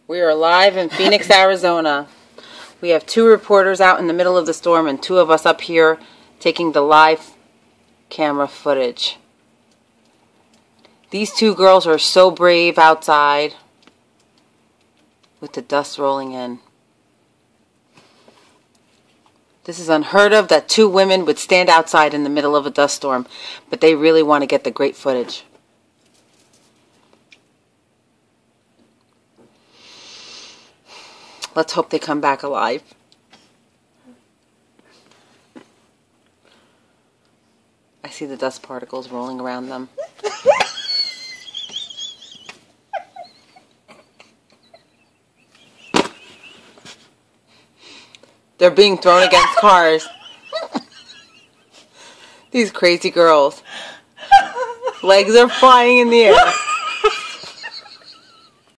We are live in Phoenix, Arizona. We have 2 reporters out in the middle of the storm and 2 of us up here taking the live camera footage. These 2 girls are so brave outside with the dust rolling in. This is unheard of that 2 women would stand outside in the middle of a dust storm, but they really want to get the great footage. Let's hope they come back alive. I see the dust particles rolling around them. They're being thrown against cars. These crazy girls. Legs are flying in the air.